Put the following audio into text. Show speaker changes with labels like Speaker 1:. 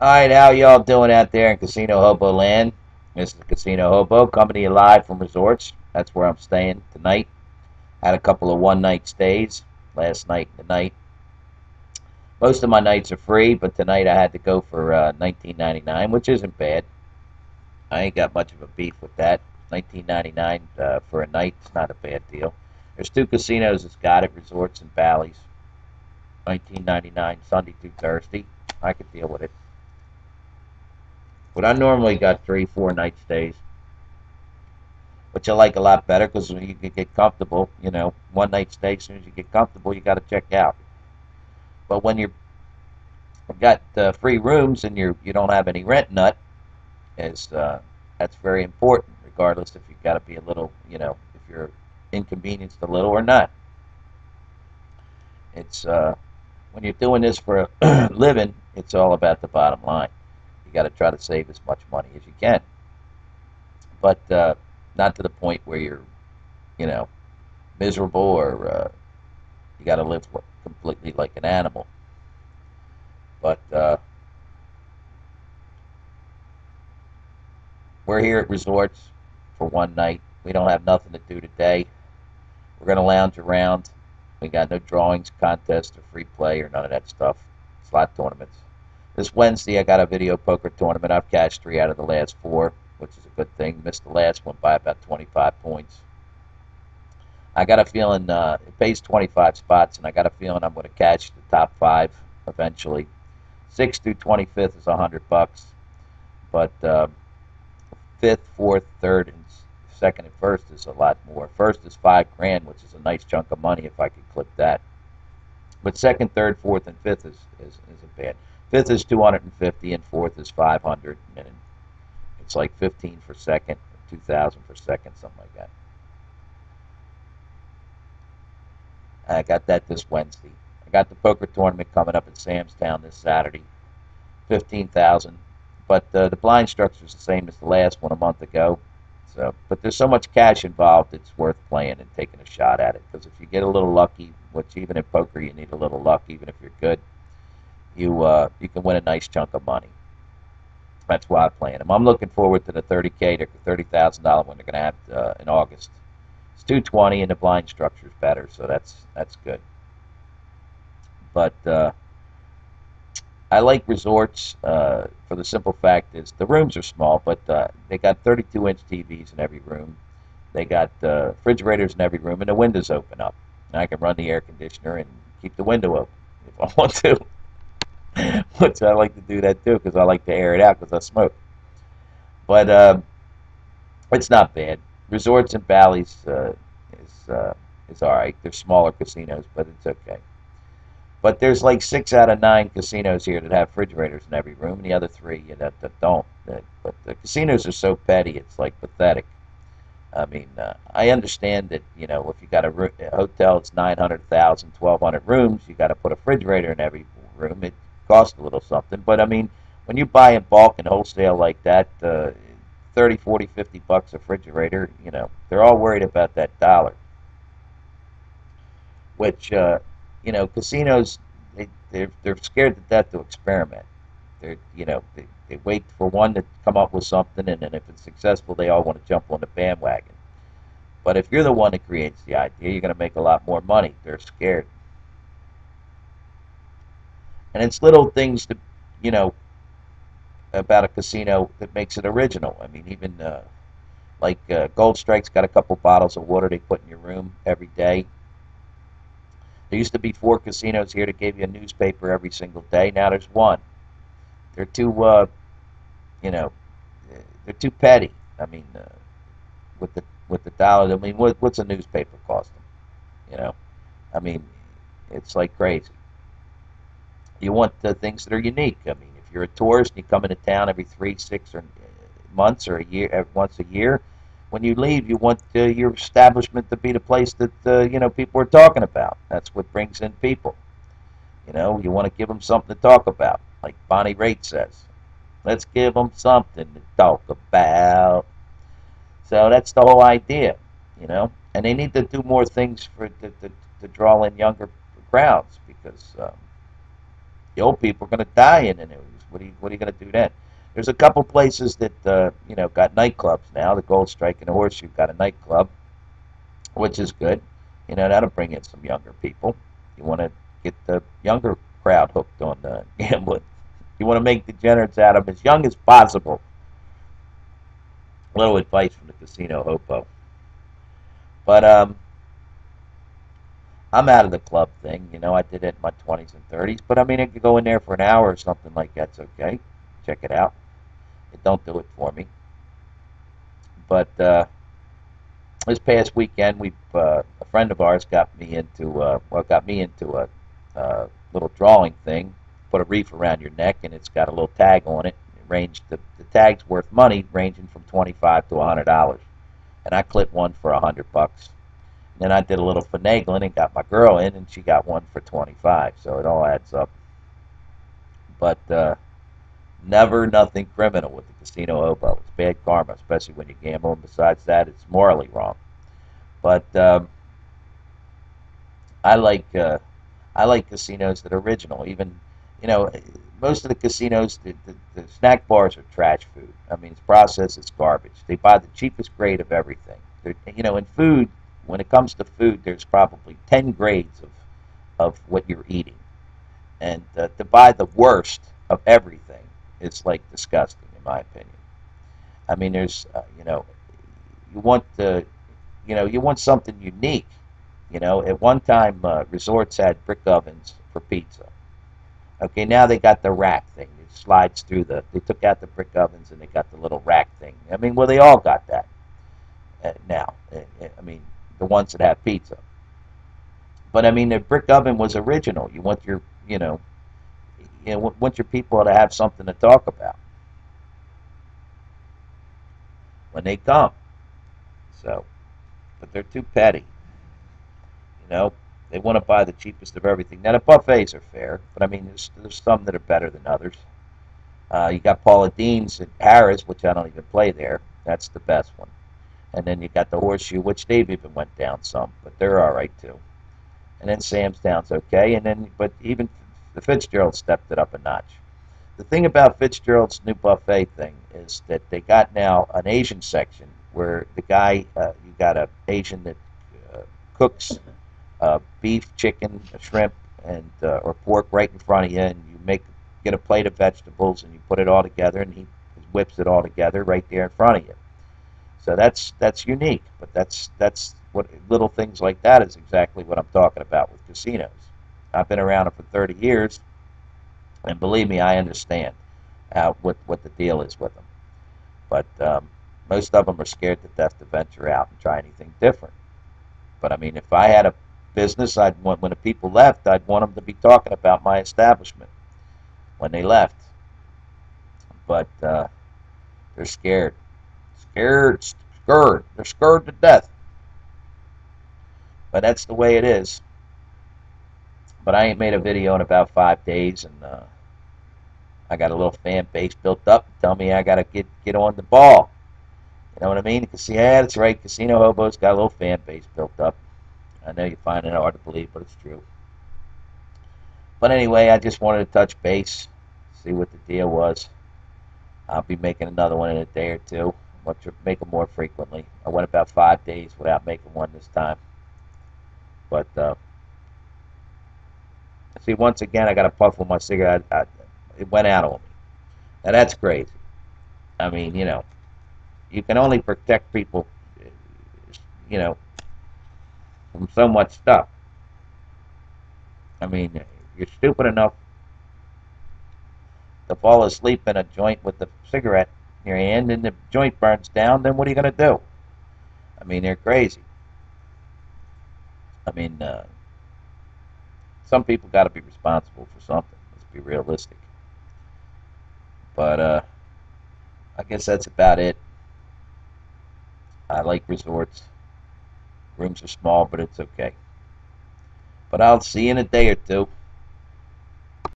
Speaker 1: Alright, how y'all doing out there in Casino Hobo Land? This is Casino Hobo coming to you live from Resorts. That's where I'm staying tonight. Had a couple of one-night stays last night and tonight. Most of my nights are free, but tonight I had to go for $19.99, which isn't bad. I ain't got much of a beef with that. $19.99 for a night is not a bad deal. There's two casinos that's got it, Resorts and Bally's. $19.99 Sunday through Thursday. I could deal with it. But I normally got 3, 4 night stays, which I like a lot better because you can get comfortable. You know, one night stay, as soon as you get comfortable, you got to check out. But when you've got free rooms and you don't have any rent nut, is that's very important, regardless if you've got to be a little, if you're inconvenienced a little or not. It's when you're doing this for a living, it's all about the bottom line. You got to try to save as much money as you can, but not to the point where you're, you know, miserable or you got to live completely like an animal. But we're here at Resorts for one night. We don't have nothing to do today. We're going to lounge around. We got no drawings, contests, or free play, or none of that stuff. Slot tournaments. This Wednesday, I got a video poker tournament. I've cashed 3 out of the last 4, which is a good thing. Missed the last one by about 25 points. I got a feeling it pays 25 spots, and I got a feeling I'm going to catch the top 5 eventually. 6th through 25th is $100, but 5th, 4th, 3rd, and 2nd and 1st is a lot more. 1st is $5 grand, which is a nice chunk of money if I could clip that. But 2nd, 3rd, 4th, and 5th isn't bad. 5th is 250, and 4th is 500, and it's like 15 for 2nd, 2,000 for 2nd, something like that. I got that this Wednesday. I got the poker tournament coming up at Sam's Town this Saturday, 15,000. But the blind structure is the same as the last one a month ago. So, but there's so much cash involved, it's worth playing and taking a shot at it. Because if you get a little lucky, which even in poker you need a little luck, even if you're good, you can win a nice chunk of money. That's why I'm playing them. I'm looking forward to the 30K to $30,000 one they're going to have in August. It's 220 and the blind structure is better, so that's good. But I like Resorts for the simple fact is the rooms are small, but they got 32-inch TVs in every room. They got refrigerators in every room, and the windows open up. And I can run the air conditioner and keep the window open if I want to. Which I like to do that too because I like to air it out because I smoke. But it's not bad. Resorts and Bally's is all right. They're smaller casinos, but it's okay. But there's like 6 out of 9 casinos here that have refrigerators in every room, and the other 3 that don't. But the casinos are so petty, it's like pathetic. I mean, I understand that, if you got a hotel that's 900, 1,000, 1,200 rooms, you got to put a refrigerator in every room. It costs a little something. But, I mean, when you buy in bulk and wholesale like that, 30, 40, $50 a refrigerator, they're all worried about that dollar. Which, casinos, they're scared to death to experiment. They wait for one to come up with something, and then if it's successful, they all want to jump on the bandwagon. But if you're the one that creates the idea, you're going to make a lot more money. They're scared. And it's little things that, you know, about a casino that makes it original. I mean, even like Gold Strike's got a couple bottles of water they put in your room every day. There used to be 4 casinos here that gave you a newspaper every single day. Now there's 1. They're too, you know, they're too petty. I mean, with the dollar, I mean, what's a newspaper cost them? You know, I mean, it's like crazy. You want the things that are unique. I mean, if you're a tourist and you come into town every 3, 6 or months or a year, once a year, when you leave, you want your establishment to be the place that people are talking about. That's what brings in people. You want to give them something to talk about, like Bonnie Raitt says. Let's give them something to talk about. So that's the whole idea. And they need to do more things to draw in younger crowds because the old people are going to die in the news. What are you going to do then? There's a couple places that you know, got nightclubs now. The Gold Strike and the Horseshoe got a nightclub, which is good. You know, that'll bring in some younger people. You want to get the younger crowd hooked on gambling. You want to make degenerates out of them as young as possible. A little advice from the casino hopo. But I'm out of the club thing. You know, I did it in my 20s and 30s. But I mean, I could go in there for an hour or something like that's okay. Check it out. It don't do it for me. But this past weekend, a friend of ours got me into a little drawing thing. Put a reef around your neck, and it's got a little tag on it. The tag's worth money, ranging from $25 to $100. And I clipped one for $100. Then I did a little finagling and got my girl in, and she got one for 25. So it all adds up. But never nothing criminal with the casino hobo. It's bad karma, especially when you gamble. And besides that, it's morally wrong. But I like casinos that are original. Even, you know, most of the casinos, the snack bars are trash food. I mean, it's processed, it's garbage. They buy the cheapest grade of everything. You know, in food, when it comes to food, there's probably 10 grades of what you're eating. And to buy the worst of everything is like disgusting, in my opinion. I mean, there's, you know, you want the, you know, you want something unique. You know, at one time, resorts had brick ovens for pizza. Okay, now they got the rack thing. It slides through they took out the brick ovens and they got the little rack thing. I mean, well, they all got that now. I mean, the ones that have pizza. But I mean, the brick oven was original. You want your, want your people to have something to talk about when they come. So, but they're too petty. You know, they want to buy the cheapest of everything. Now the buffets are fair, but I mean, there's some that are better than others. You got Paula Dean's at Harrah's, which I don't even play there. That's the best one. And then you got the Horseshoe, which they've even went down some, but they're all right too. And then Sam's Town's okay. And then, but even the Fitzgerald stepped it up a notch. The thing about Fitzgerald's new buffet thing is that they got now an Asian section where the guy, you got an Asian that cooks beef, chicken, shrimp, and or pork right in front of you, and you get a plate of vegetables and you put it all together, and he whips it all together right there in front of you. So that's unique, but that's what little things like that is exactly what I'm talking about with casinos. I've been around it for 30 years, and believe me, I understand what the deal is with them. But most of them are scared to death to venture out and try anything different. But I mean, if I had a business, I'd want when the people left, I'd want them to be talking about my establishment when they left. But they're scared, scared. They're scared to death. But that's the way it is. But I ain't made a video in about 5 days, and I got a little fan base built up. Tell me I gotta get on the ball. You know what I mean? Because yeah, that's right. Casino Hobo's got a little fan base built up. I know you find it hard to believe, but it's true. But anyway, I just wanted to touch base, see what the deal was. I'll be making another one in a day or two. I'll make them more frequently. I went about 5 days without making one this time. But see, once again, I got a puff on my cigarette. It went out on me. Now that's crazy. I mean, you know, you can only protect people, you know, from so much stuff. I mean, you're stupid enough to fall asleep in a joint with the cigarette in your hand and the joint burns down, then what are you going to do? I mean, they're crazy. I mean, some people got to be responsible for something. Let's be realistic. But I guess that's about it. I like resorts. Rooms are small, but it's okay. But I'll see you in a day or two.